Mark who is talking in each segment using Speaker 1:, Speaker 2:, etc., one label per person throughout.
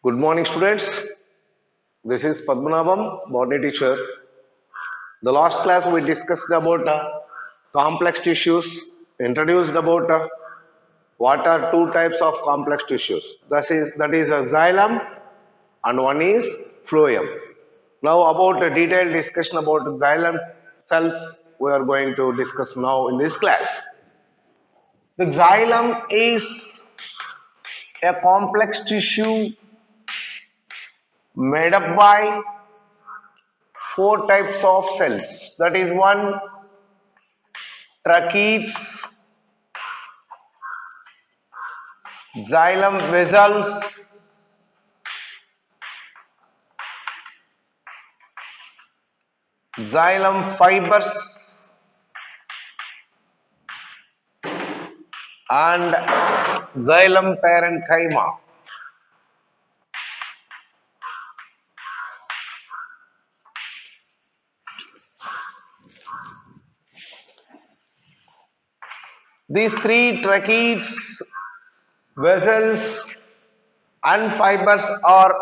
Speaker 1: Good morning, students. This is Padmanabham, botany teacher. The last class we discussed about complex tissues, introduced about what are two types of complex tissues. That is a xylem and one is phloem. Now about a detailed discussion about xylem cells we are going to discuss now in this class. The xylem is a complex tissue made up by four types of cells. That is one tracheids, xylem vessels, xylem fibers, and xylem parenchyma. These three tracheids, vessels, and fibers are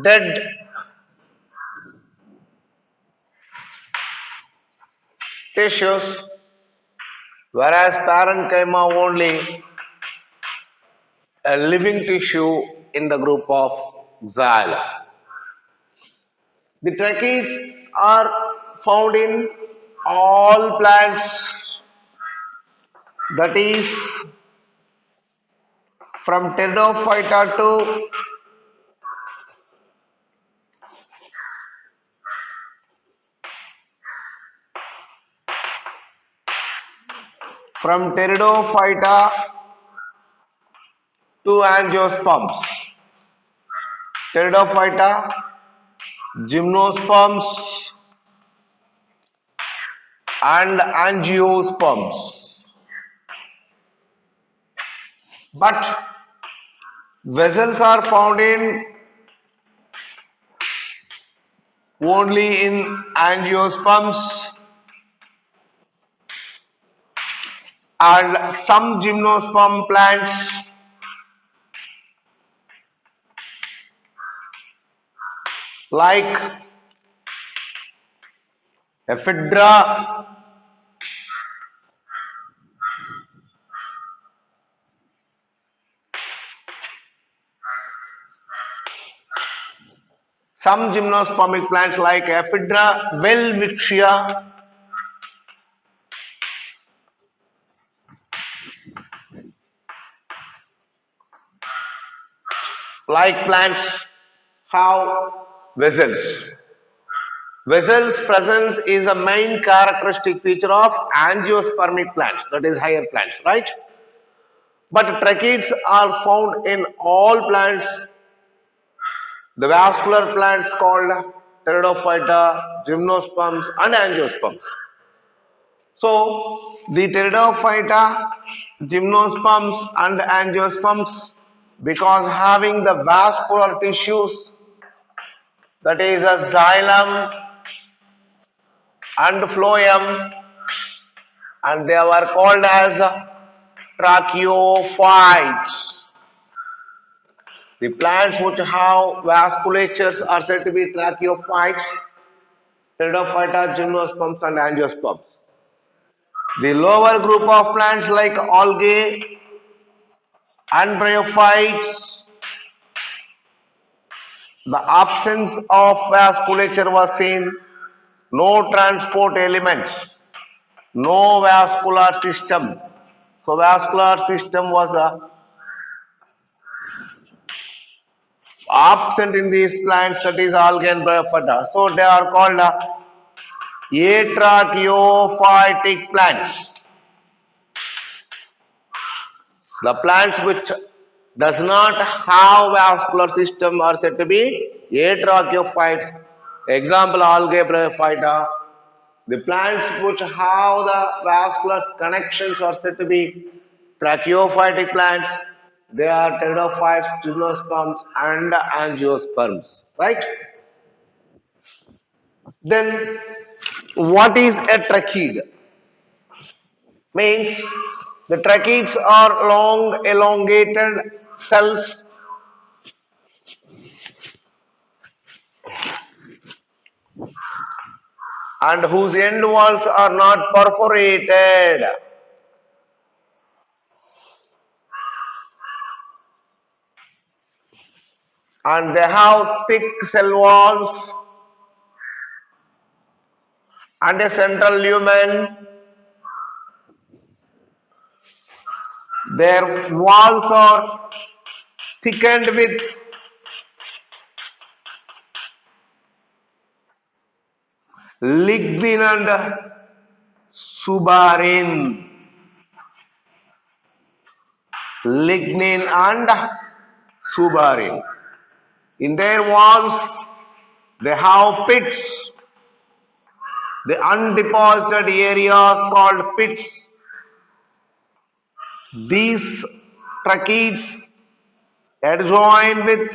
Speaker 1: dead tissues, whereas parenchyma only a living tissue in the group of xylem. The tracheids are found in all plants, that is from pteridophyta to from pteridophyta to angiosperms. Pteridophyta, gymnosperms, and angiosperms. But vessels are found in only in angiosperms and some gymnosperm plants like ephedra, some gymnospermic plants like ephedra, welwitschia, like plants have vessels. Vessels presence is a main characteristic feature of angiospermic plants, that is higher plants, right? But tracheids are found in all plants, the vascular plants called pteridophyta, gymnosperms, and angiosperms. So, the pteridophyta, gymnosperms, and angiosperms, because having the vascular tissues, that is a xylem and phloem, and they were called as tracheophytes. The plants which have vasculatures are said to be tracheophytes, pteridophyta, gymnosperms, and angiosperms. The lower group of plants like algae and bryophytes, the absence of vasculature was seen, no transport elements, no vascular system. So vascular system was absent in these plants, that is algae and bryophyta. So they are called atracheophytic plants. The plants which does not have vascular system are said to be atracheophytes. Example algae, bryophyta. The plants which have the vascular connections are said to be tracheophytic plants. They are pteridophytes, gymnosperms, and angiosperms. Right? Then, what is a tracheid? Means the tracheids are long, elongated cells and whose end walls are not perforated. And they have thick cell walls and a central lumen. Their walls are thickened with lignin and suberin. Lignin and suberin. In their walls, they have pits, the undeposited areas called pits. These tracheids adjoin with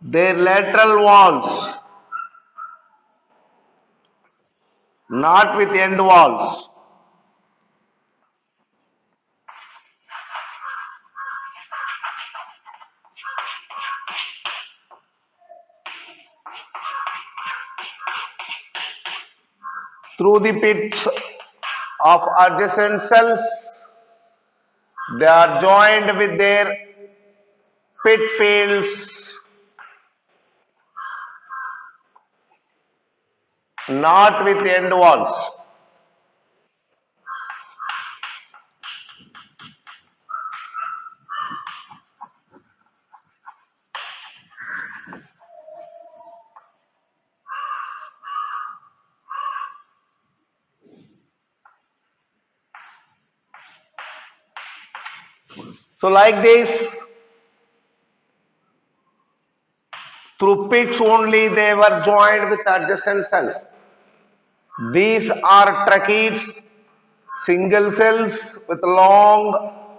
Speaker 1: their lateral walls, not with end walls. Through the pits of adjacent cells, they are joined with their pit fields, not with end walls. So like this, through pits only they were joined with adjacent cells. These are tracheids, single cells with long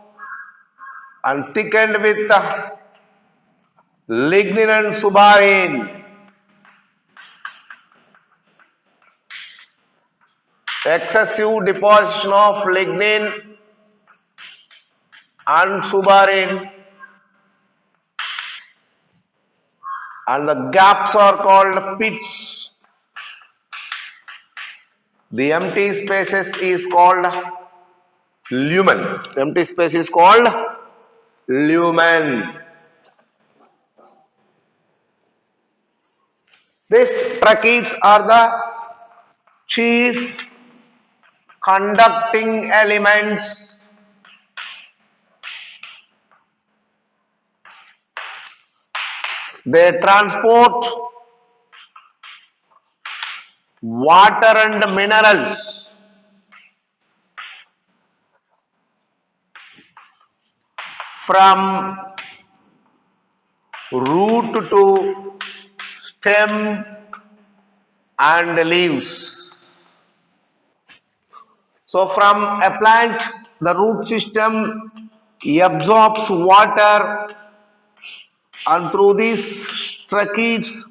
Speaker 1: and thickened with lignin and suberin. Excessive deposition of lignin and suberin, and the gaps are called pits. The empty spaces is called lumen. Empty space is called lumen. These tracheids are the chief conducting elements they transport water and minerals from root to stem and leaves. So from a plant, the root system absorbs water, and through these tracheids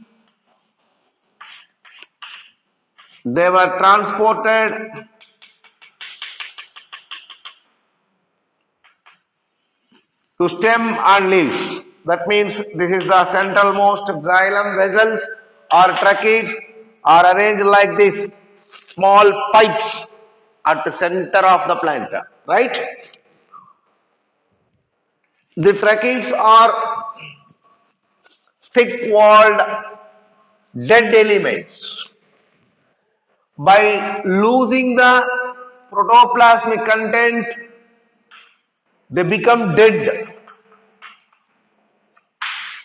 Speaker 1: they were transported to stem and leaves. That means this is the centralmost xylem vessels or tracheids are arranged like this, small pipes at the center of the plant, right? The tracheids are thick-walled dead elements. By losing the protoplasmic content, they become dead.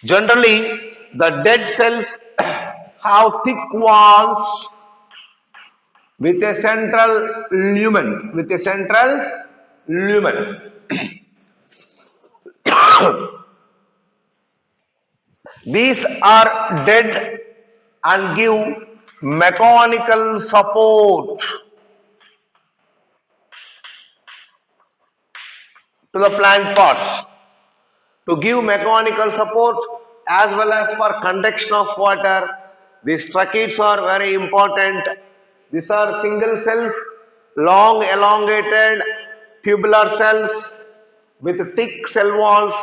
Speaker 1: Generally, the dead cells have thick walls with a central lumen. With a central lumen. These are dead and give mechanical support to the plant parts. To give mechanical support as well as for conduction of water, these tracheids are very important. These are single cells, long elongated tubular cells with thick cell walls.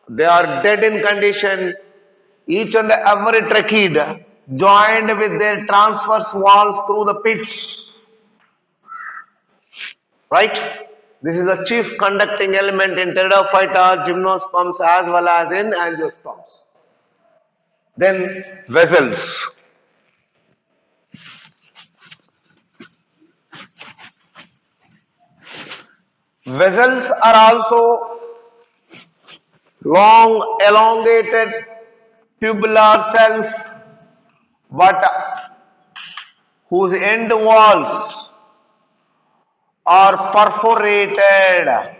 Speaker 1: They are dead in condition. Each and every tracheid joined with their transverse walls through the pits. Right? This is a chief conducting element in pteridophyta, gymnosperms as well as in angiosperms. Then vessels. Vessels are also long, elongated tubular cells but whose end walls are perforated.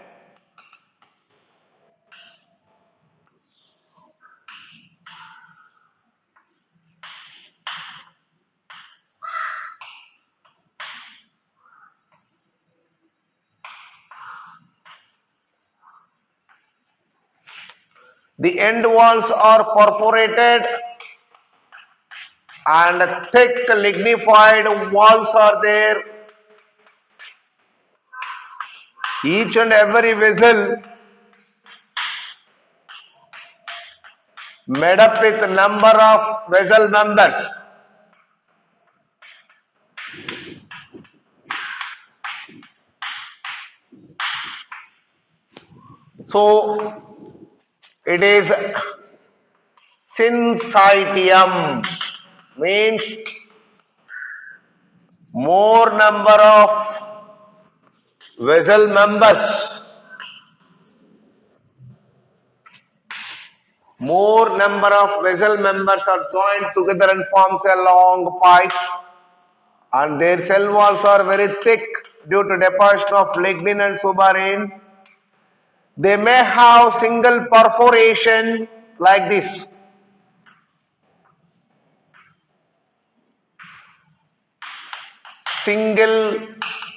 Speaker 1: The end walls are perforated and thick lignified walls are there. Each and every vessel made up with number of vessel members. So it is syncytium, means more number of vessel members. More number of vessel members are joined together and forms a long pipe, and their cell walls are very thick due to deposition of lignin and suberin. They may have single perforation like this. Single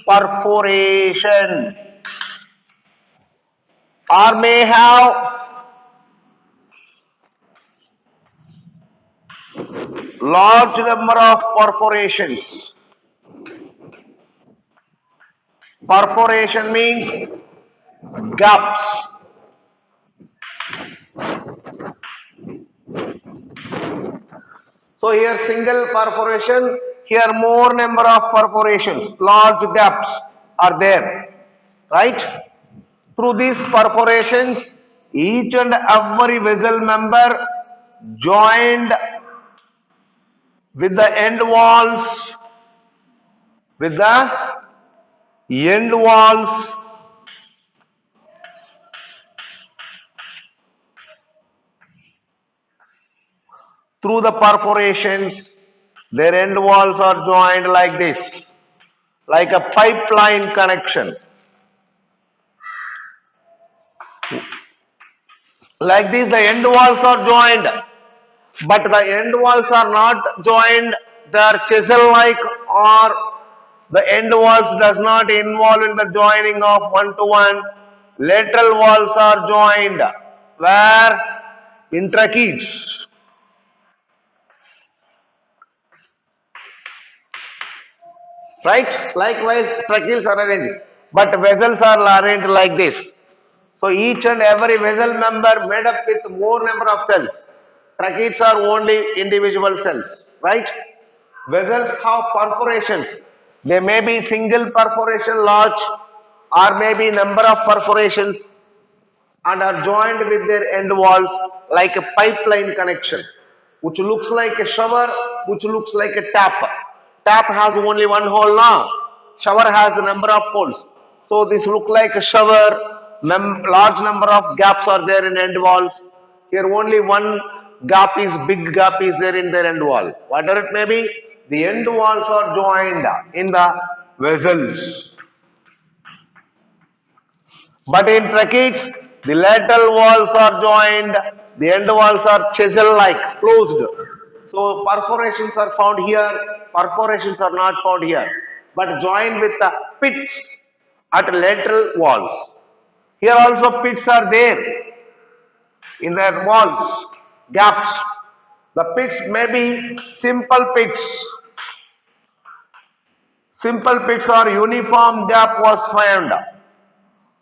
Speaker 1: perforation, or may have large number of perforations. Perforation means gaps. So here single perforation, here more number of perforations, large gaps are there, right? Through these perforations, each and every vessel member joined with the end walls, with the end walls through the perforations, their end walls are joined like this, like a pipeline connection. Like this, the end walls are joined, but the end walls are not joined, they are chisel like, or the end walls does not involve in the joining of one to one. Lateral walls are joined where in tracheids. Right? Likewise, tracheals are arranged, but vessels are arranged like this. So each and every vessel member made up with more number of cells. Tracheids are only individual cells, right? Vessels have perforations. They may be single perforation large or maybe number of perforations and are joined with their end walls like a pipeline connection, which looks like a shower, which looks like a tap. Tap has only one hole now. Shower has a number of holes. So this look like a shower. Large number of gaps are there in end walls. Here only one gap is big gap is there in their end wall. Whatever it may be, the end walls are joined in the vessels. But in tracheids, the lateral walls are joined, the end walls are chisel-like, closed. So perforations are found here, perforations are not found here, but joined with the pits at lateral walls. Here also pits are there in their walls, gaps. The pits may be simple pits. Simple pits or uniform gap was found.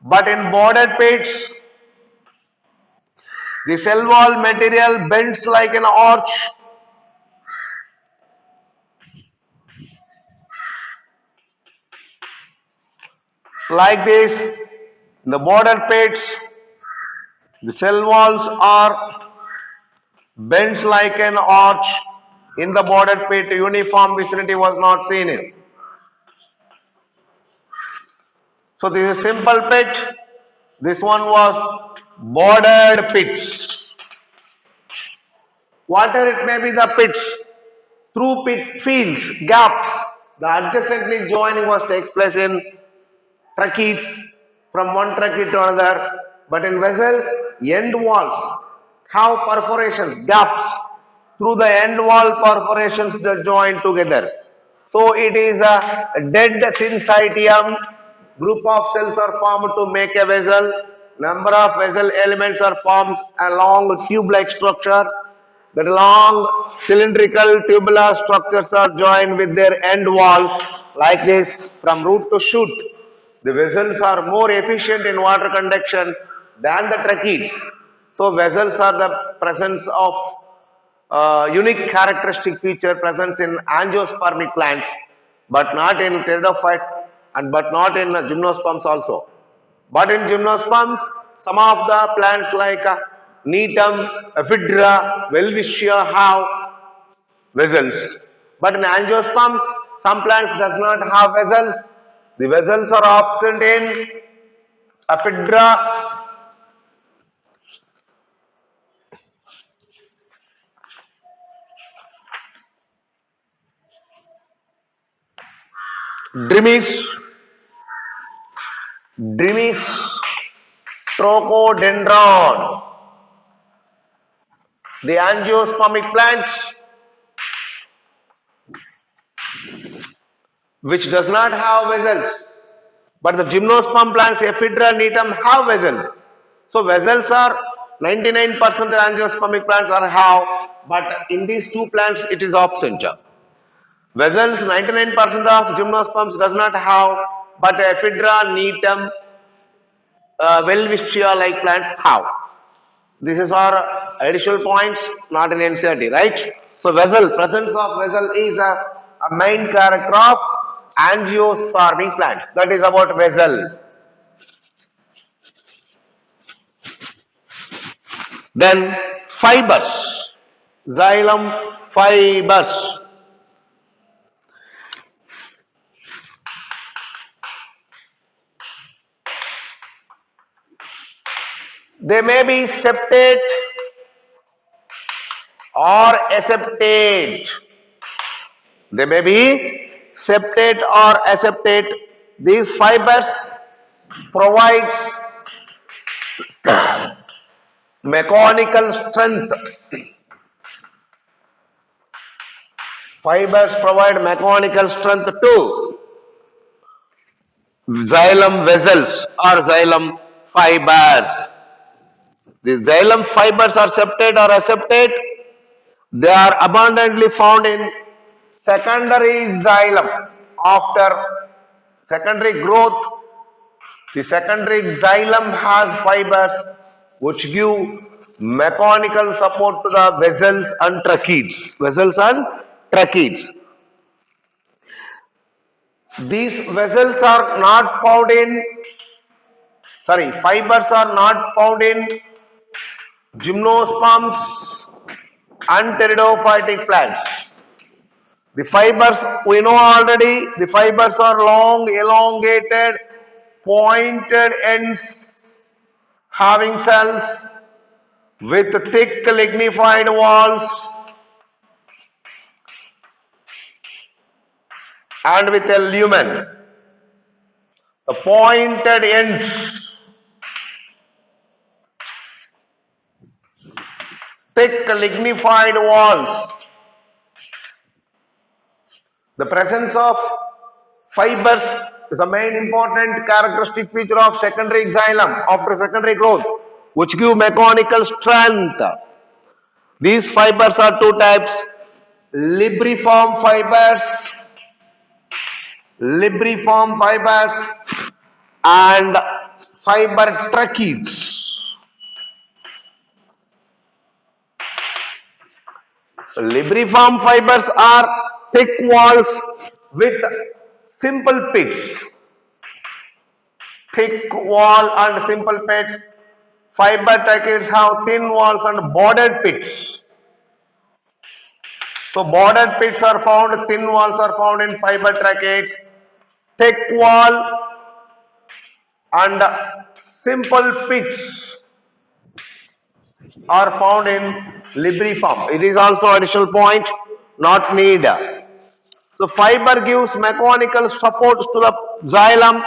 Speaker 1: But in bordered pits, the cell wall material bends like an arch like this. In the border pits, the cell walls are bends like an arch. In the border pit, uniform vicinity was not seen in. So this is simple pit. This one was bordered pits. Whatever it may be the pits, through pit fields, gaps, the adjacently joining was takes place in tracheids from one trachea to another. But in vessels, end walls have perforations, gaps. Through the end wall perforations they join together. So it is a dead syncytium. Group of cells are formed to make a vessel. Number of vessel elements are formed along tube-like structure. The long cylindrical tubular structures are joined with their end walls like this from root to shoot. The vessels are more efficient in water conduction than the tracheids. So vessels are the presence of unique characteristic feature presence in angiospermic plants, but not in pteridophytes and but not in gymnosperms also. But in gymnosperms, some of the plants like Neetum, Ephedra, Welwitschia have vessels. But in angiosperms, some plants does not have vessels. The vessels are absent in Ephedra, Dremis, Dremis, Trocodendron. The angiospermic plants which does not have vessels, but the gymnosperm plants Ephedra Neetum have vessels. So vessels are 99% angiospermic plants are have, but in these two plants it is absent. Vessels 99% of gymnosperms does not have, but Ephedra Neetum, Welwitschia like plants have. This is our additional points, not in NCERT, right? So vessel, presence of vessel is a main character of angiospermic plants. That is about vessel. Then fibers, xylem fibers. They may be septate or aseptate. They may be septate or aseptate. These fibers provides mechanical strength. Fibers provide mechanical strength to xylem vessels or xylem fibers. The xylem fibers are septate or aseptate. They are abundantly found in secondary xylem. After secondary growth, the secondary xylem has fibers which give mechanical support to the vessels and tracheids. Vessels and tracheids. These vessels are not found in, fibers are not found in gymnosperms and pteridophytic plants. The fibers, we know already, the fibers are long, elongated, pointed ends, having cells with thick lignified walls and with a lumen. The pointed ends, thick lignified walls. The presence of fibers is a main important characteristic feature of secondary xylem after secondary growth, which give mechanical strength. These fibers are two types: libriform fibers, and fiber tracheids. Libriform fibers are thick walls with simple pits. thick wall and simple pits. Fiber tracheids have thin walls and bordered pits. So bordered pits are found, thin walls are found in fiber tracheids. Thick wall and simple pits are found in libriform. It is also additional point, not need. So fiber gives mechanical support to the xylem.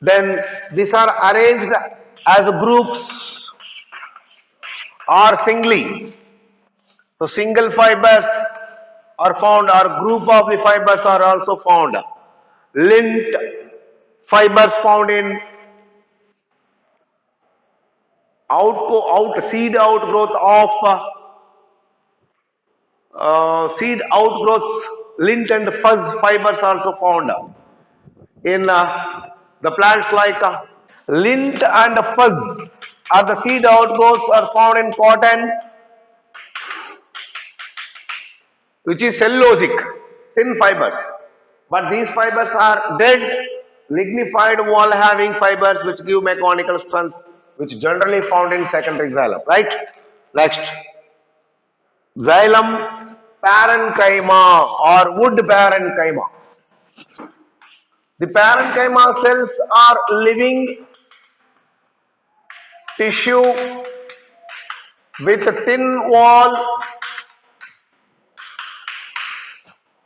Speaker 1: Then these are arranged as groups or singly. So single fibers are found or group of the fibers are also found. Lint fibers found in seed outgrowth of seed outgrowths, lint and fuzz fibers also found in the plants like lint and fuzz are the seed outgrowths are found in cotton, which is cellulosic, thin fibers. But these fibers are dead, lignified wall having fibers which give mechanical strength, which generally found in secondary xylem. Right? Next, xylem parenchyma or wood parenchyma. The parenchyma cells are living tissue with a thin wall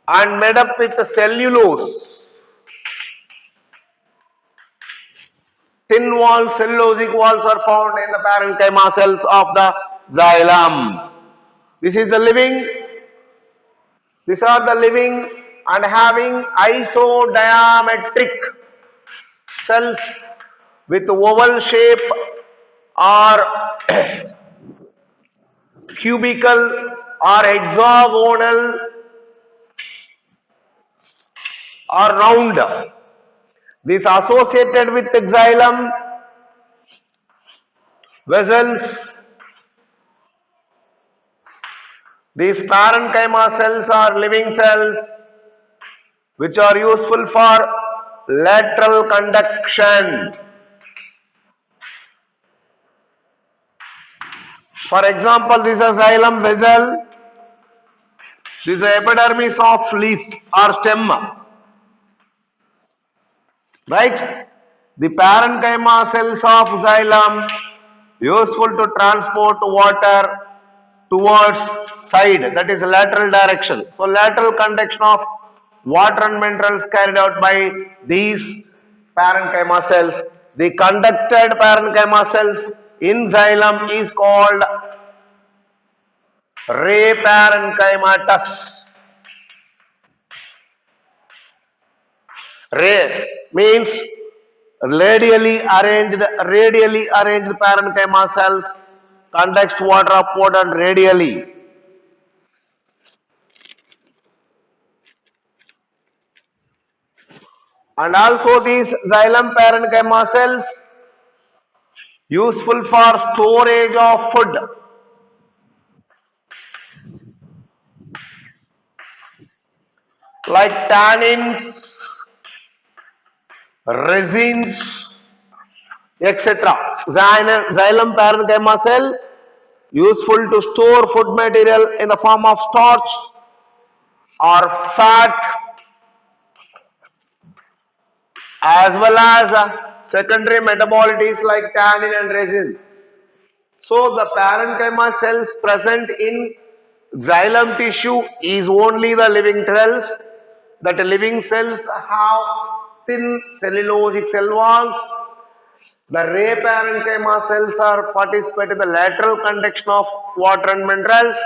Speaker 1: and made up with cellulose. Thin wall cellulosic walls are found in the parenchyma cells of the xylem. This is the living, these are the living and having isodiametric cells with oval shape or cubical or hexagonal or round. This associated with the xylem vessels. These parenchyma cells are living cells which are useful for lateral conduction. For example, this is a xylem vessel. This is the epidermis of leaf or stem. Right? The parenchyma cells of xylem useful to transport water towards side, that is lateral direction. So lateral conduction of water and minerals carried out by these parenchyma cells. The conducted parenchyma cells in xylem is called ray parenchymatous. Ray means radially arranged parenchyma cells conducts water upward and radially. And also these xylem parenchyma cells useful for storage of food. Like tannins, resins, etc. Xylem parenchyma cell useful to store food material in the form of starch or fat as well as secondary metabolites like tannin and resin. So the parenchyma cells present in xylem tissue is only the living cells. That living cells have thin cellulosic cell walls. The ray parenchyma cells are participate in the lateral conduction of water and minerals.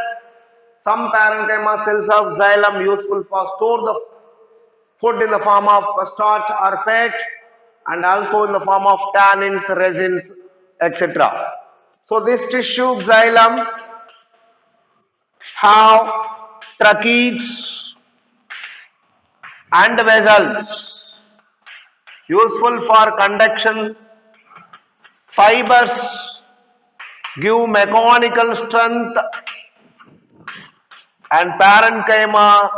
Speaker 1: Some parenchyma cells of xylem useful for store the food in the form of starch or fat and also in the form of tannins, resins, etc. So this tissue xylem have tracheids and vessels useful for conduction. Fibers give mechanical strength and parenchyma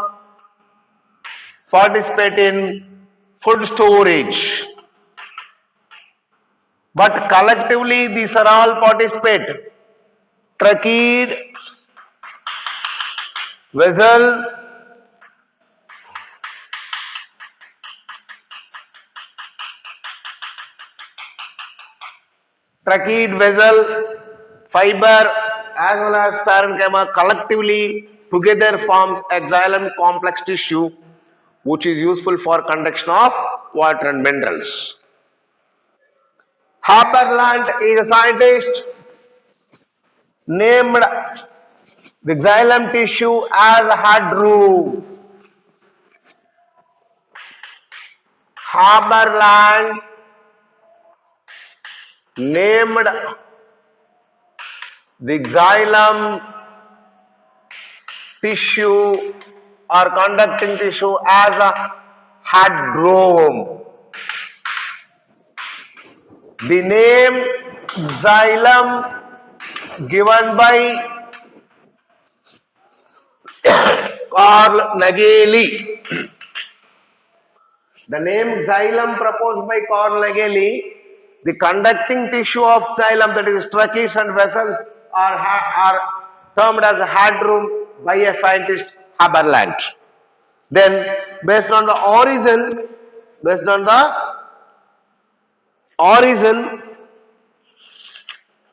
Speaker 1: participate in food storage. but collectively these are all participate. Tracheid, vessel, tracheid, vessel, fiber as well as parenchyma collectively together forms a xylem complex tissue which is useful for conduction of water and minerals. Haberland is a scientist named the xylem tissue as Hadru. Haberland named the xylem tissue or conducting tissue as a hadrome. The name xylem given by Carl Nageli. The name xylem proposed by Carl Nageli, the conducting tissue of xylem, that is tracheids and vessels, are termed as a hadrome by a scientist Haberland. Then, based on the origin,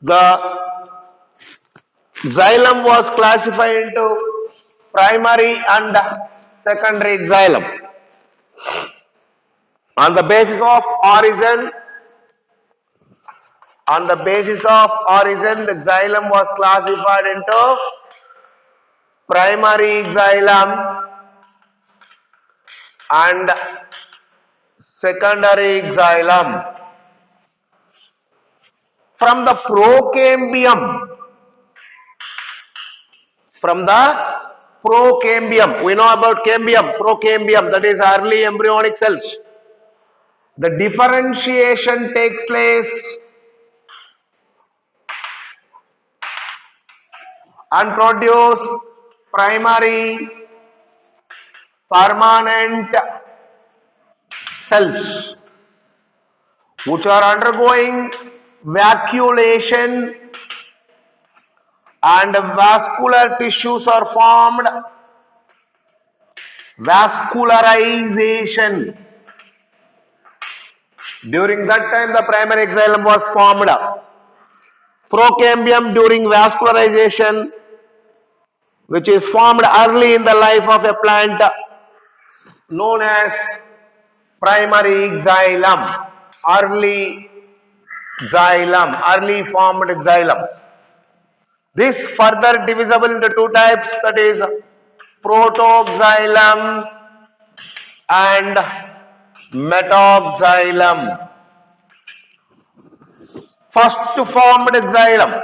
Speaker 1: the xylem was classified into primary and secondary xylem. On the basis of origin, the xylem was classified into primary xylem and secondary xylem. From the procambium, we know about procambium, that is early embryonic cells. The differentiation takes place and produce primary permanent cells which are undergoing vacuolation and vascular tissues are formed. Vascularization. During that time the primary xylem was formed. Procambium during vascularization, which is formed early in the life of a plant, known as primary xylem. Early formed xylem. This further divisible into two types, that is protoxylem and metaxylem. First formed xylem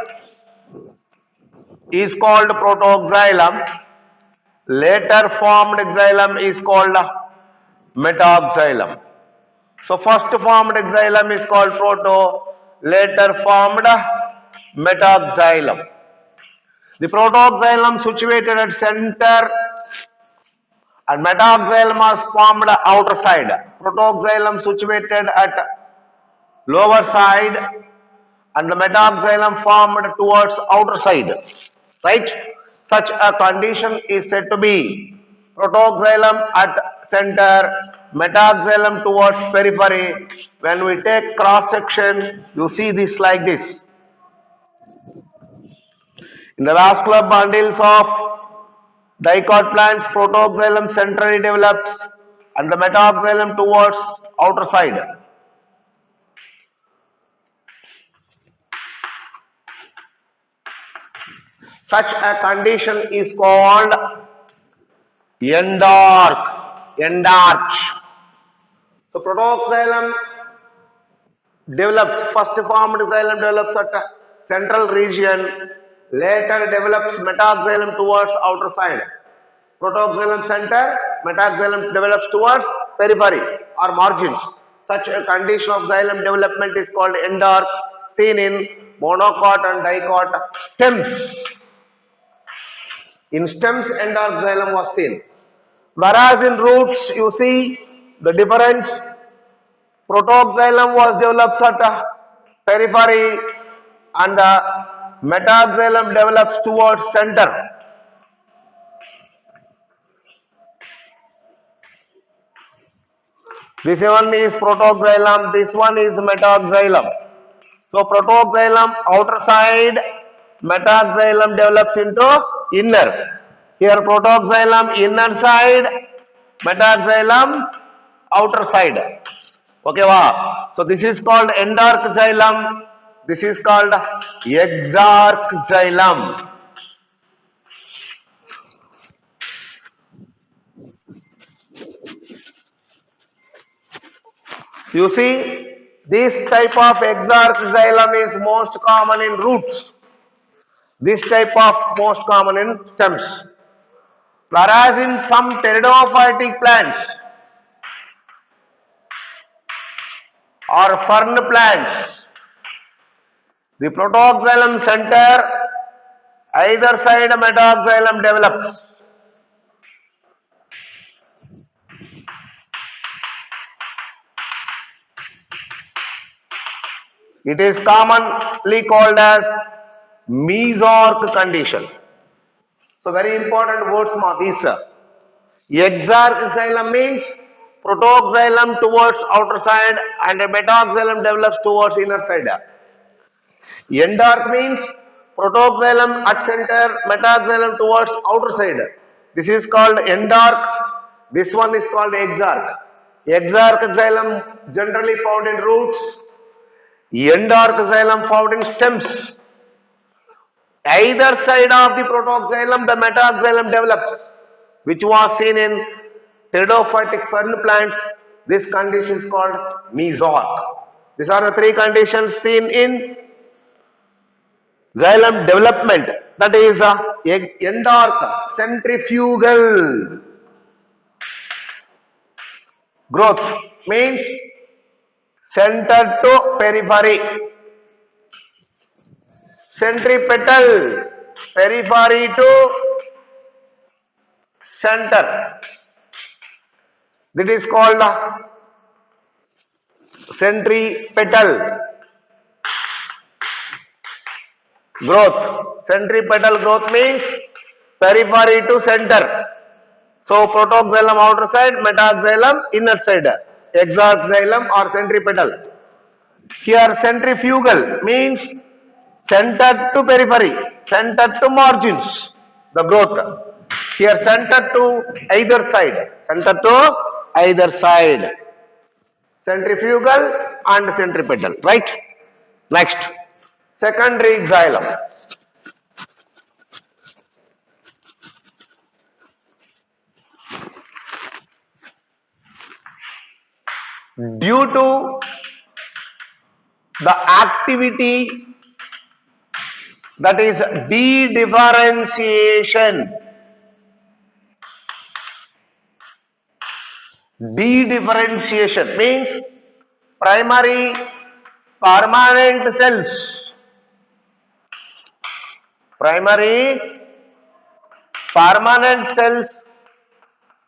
Speaker 1: is called protoxylem. Later formed xylem is called metaxylem. So first formed xylem is called proto, later formed metaxylem. The protoxylem situated at center and metaxylem was formed outer side. Protoxylem situated at lower side and the metaxylem formed towards outer side. Right? Such a condition is said to be protoxylem at center, metaxylem towards periphery. When we take cross section, you see this like this. In the vascular bundles of dicot plants, protoxylem centrally develops and the metaxylem towards outer side. Such a condition is called endarch. So protoxylem develops, first formed xylem develops at a central region, later develops metaxylem towards outer side. Protoxylem center, metaxylem develops towards periphery or margins. Such a condition of xylem development is called endarch, seen in monocot and dicot stems. In stems, endarch xylem was seen. Whereas in roots, you see the difference. Protoxylem was developed at periphery, and the metaxylem develops towards center. This one is protoxylem, this one is metaxylem. So protoxylem outer side, metaxylem develops into inner. Here protoxylem inner side, metaxylem outer side. Okay, wow. So this is called endark xylem. This is called exarch xylem. You see, this type of exarch xylem is most common in roots. This type of most common in stems. Whereas in some pteridophytic plants or fern plants, the protoxylem center, either side metaxylem develops. It is commonly called as mesorch condition. So very important words ma these. Exarch xylem means protoxylem towards outer side and metaxylem develops towards inner side. Endark means protoxylem at center, metaxylem towards outer side. This is called endark. This one is called exarch. Exarch xylem generally found in roots. Endark xylem found in stems. Either side of the protoxylem, the metaxylem develops, which was seen in pteridophytic fern plants. This condition is called mesorch. These are the three conditions seen in xylem development. That is endark, centrifugal growth means center to periphery. Centripetal, periphery to center. That is called centripetal growth. Centripetal growth means periphery to center. So protoxylem outer side, metaxylem inner side. Exarch xylem or centripetal. Here centrifugal means center to periphery, center to margins, the growth. Here center to either side, center to either side. Centrifugal and centripetal, right? Next, secondary xylem. Due to the activity, that is dedifferentiation. Dedifferentiation means primary permanent cells. Primary permanent cells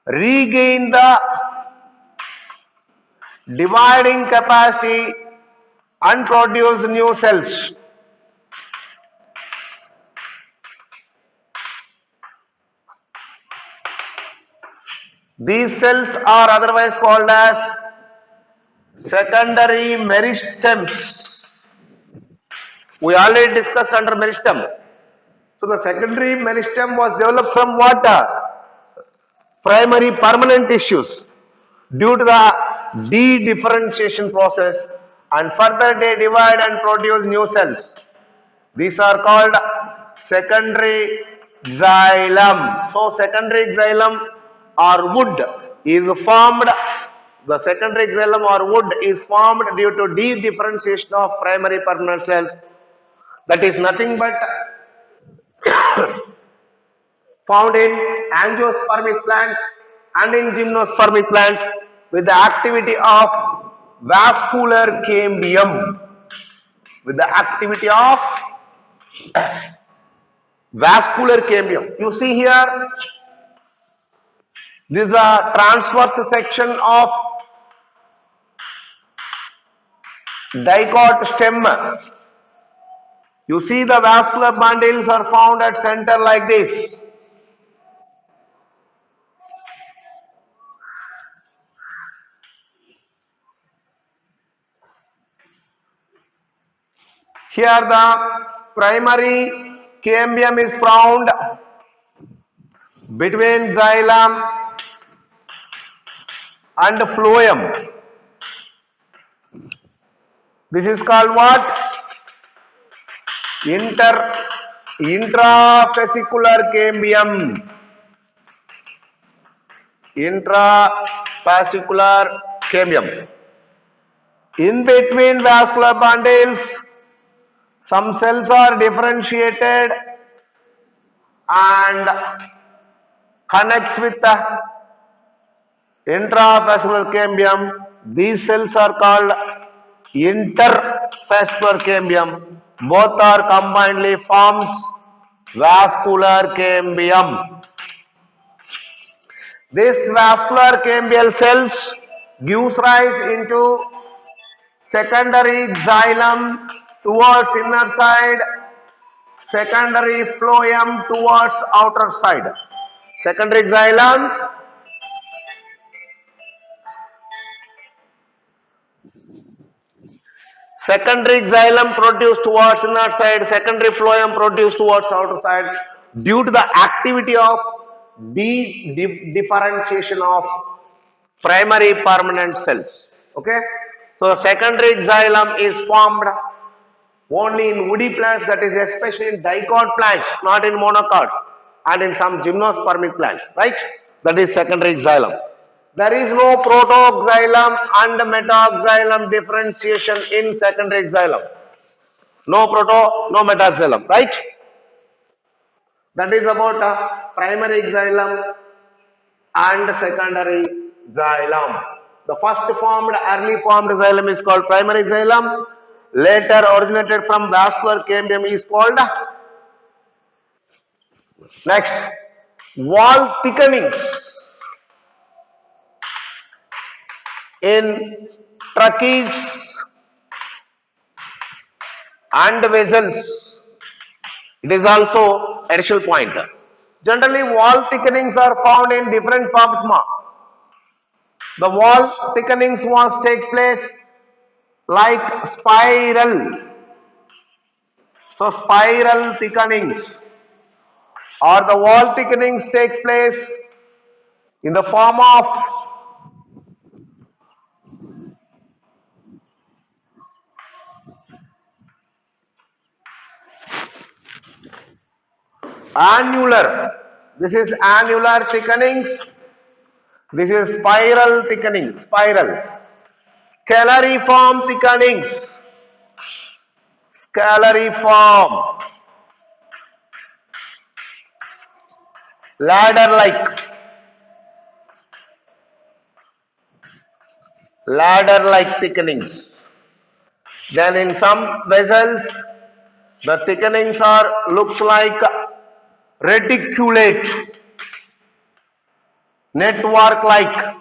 Speaker 1: regain the dividing capacity and produce new cells. These cells are otherwise called as secondary meristems. We already discussed under meristem. So the secondary meristem was developed from what? Primary permanent tissues due to the dedifferentiation process, and further they divide and produce new cells. These are called secondary xylem. So secondary xylem or wood is formed. The secondary xylem or wood is formed due to dedifferentiation of primary permanent cells. That is nothing but found in angiospermic plants and in gymnospermic plants with the activity of vascular cambium. With the activity of vascular cambium. You see here, this is a transverse section of dicot stem. You see the vascular bundles are found at center like this. Here the primary cambium is found between xylem and phloem. This is called what? Intrafascicular cambium. Intrafascicular cambium. In between vascular bundles, some cells are differentiated and connects with the intrafascicular cambium. These cells are called interfascicular cambium. Both are combinedly forms vascular cambium. This vascular cambial cells gives rise into secondary xylem towards inner side, secondary phloem towards outer side. Secondary xylem, produced towards inner side, secondary phloem produced towards outer side due to the activity of differentiation of primary permanent cells. Okay, so the secondary xylem is formed only in woody plants, that is especially in dicot plants, not in monocots, and in some gymnospermic plants, right? That is secondary xylem. There is no protoxylem and metaxylem differentiation in secondary xylem. No proto, no metaxylem, right? That is about primary xylem and secondary xylem. The first formed, early formed xylem is called primary xylem. Later originated from vascular cambium is called next wall thickenings in tracheids and vessels. It is also additional point. Generally, wall thickenings are found in different forms. The wall thickenings takes place like spiral. So spiral thickenings or the wall thickenings takes place in the form of annular. This is annular thickenings. This is spiral thickening. Spiral. Scalariform thickenings. Scalariform. Ladder like. Ladder like thickenings. Then in some vessels, the thickenings are looks like reticulate, network like.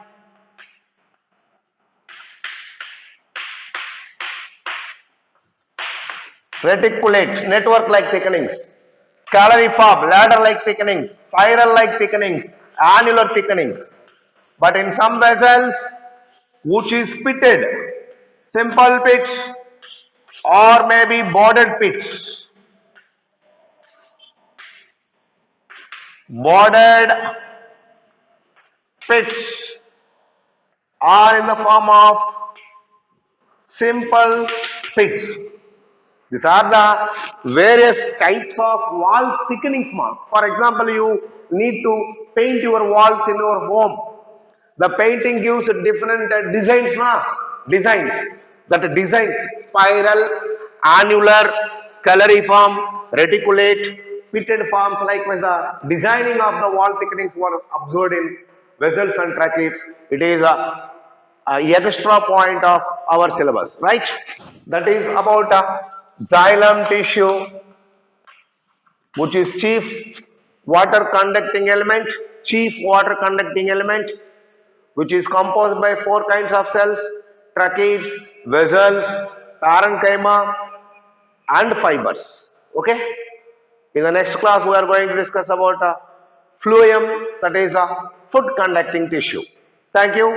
Speaker 1: Reticulate, network like thickenings. Scalariform, ladder like thickenings, spiral like thickenings, annular thickenings. But in some vessels, which is pitted, simple pits or maybe bordered pits. Bordered pits are in the form of simple pits. These are the various types of wall thickenings. For example, you need to paint your walls in your home. The painting gives different designs. Designs. That designs spiral, annular, scalariform, reticulate, pitted forms. Likewise, the designing of the wall thickenings were observed in vessels and tracheids. It is a extra point of our syllabus, right? That is about xylem tissue, which is chief water conducting element, which is composed by four kinds of cells: tracheids, vessels, parenchyma and fibers. Okay. In the next class, we are going to discuss about phloem, that is a food conducting tissue. Thank you.